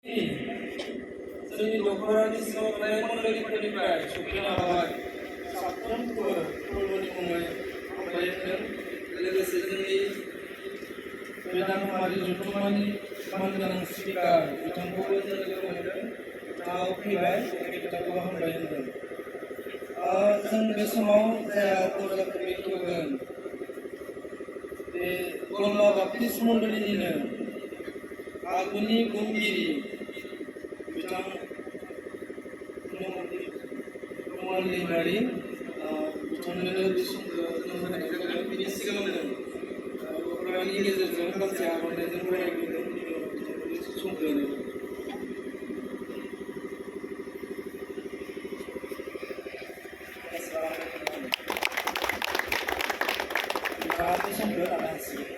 जोंनि दख'रानि सिङाव थानाय मन्डलिफोरनिफ्राय सफैनो हाबाय साफ्रोमबो फोरबोनि मुङै हामबायहोदों। लोगोसे जोंनि बे दानमारि जथुम्मानि मानगोनां स्पिकार बिथांखौबो जों लोगो मोनदों। बिथाङाबो फैबाय, बिथांखौबो हामबाय होनदों। जों बे समाव जाया दरजाखौ बेखेवगोन बे गलमा बाप्तिस्ट मण्डलिनिनो आगुनि बुंगिरि बिथां नमल दैमारि बिथांनोनो बे समखौ जों होनाय जागोन। बिनि सिगांनो दख'रानि गेजेरजों गासै आर'नाइजों बरायगोन। बे समखौ होनाय जागोन। नोंथाङा बे समखौ लानो हासिगोन।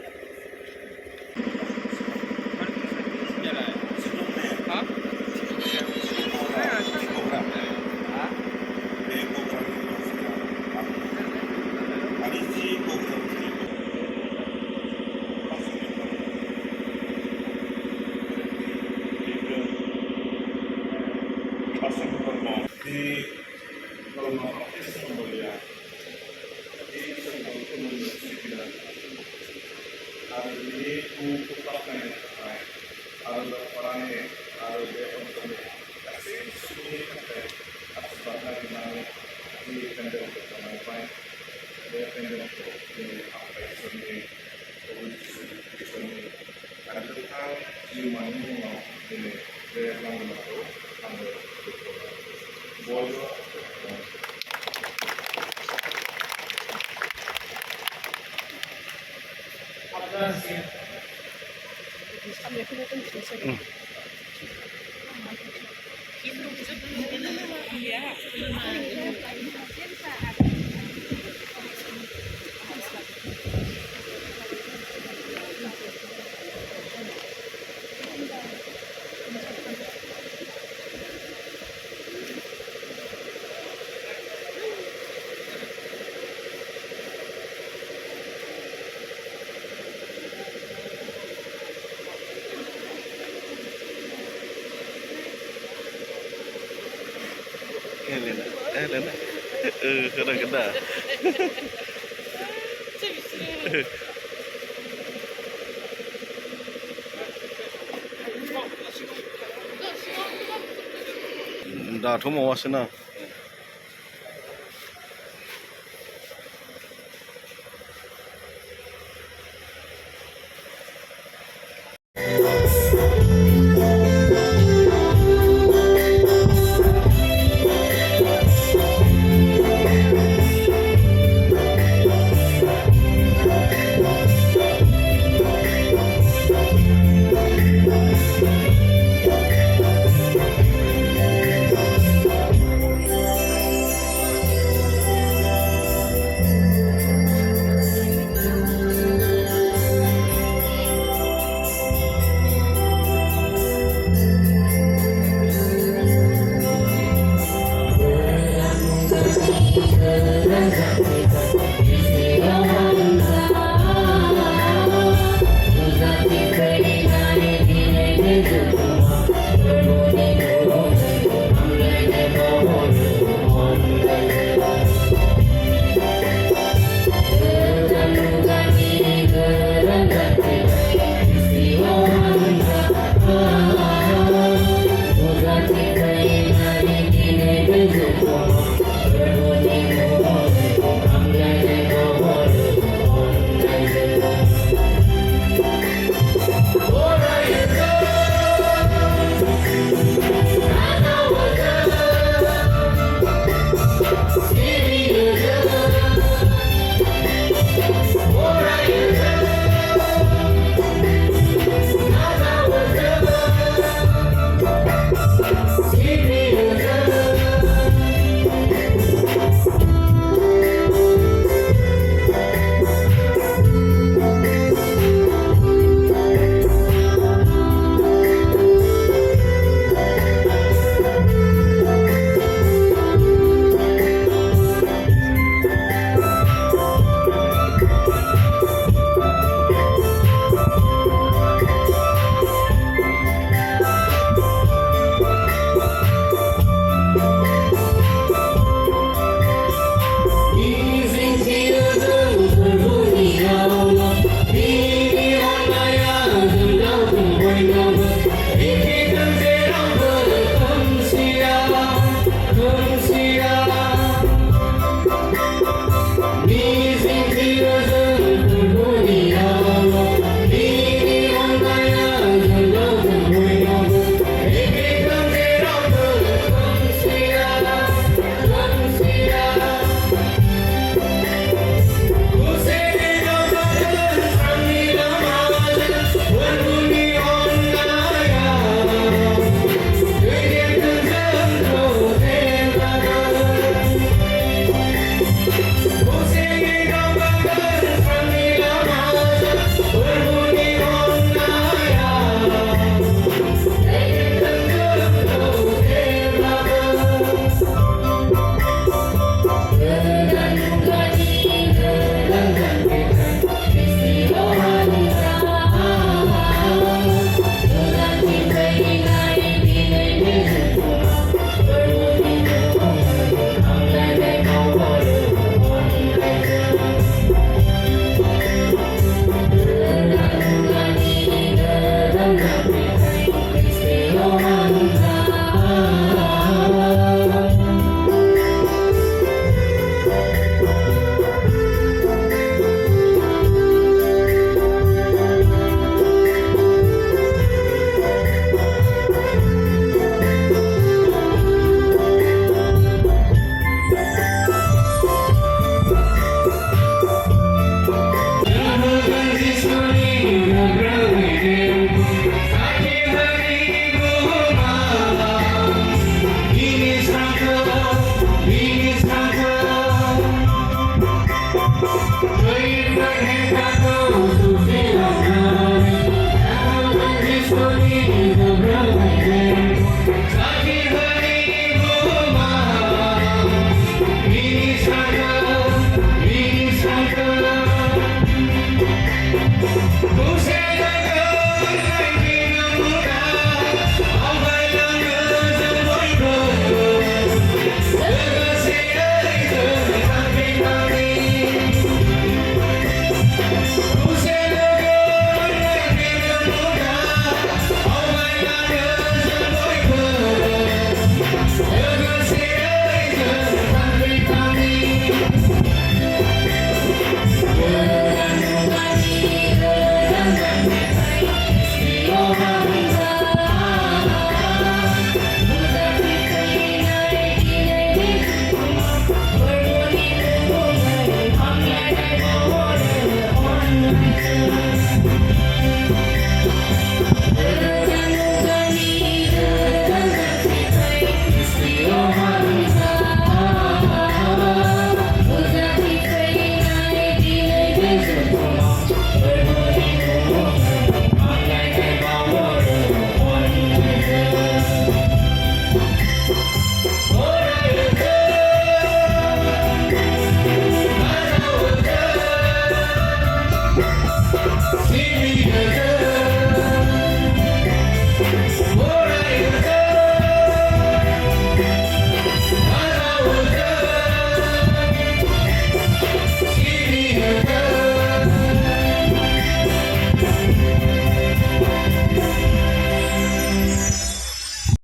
Di Gulma Baptis Mongolia, di sebuah universitas, ada di untuk pakai, ada orangnya, ada di untuk kasih sunyi pakai, asbahnya di mana di tenda untuk mengapai, di tenda untuk di apa sunyi, sunyi, ada tentang di mana mau di dalam itu ada boleh. Lena. Kena. Datum awas na.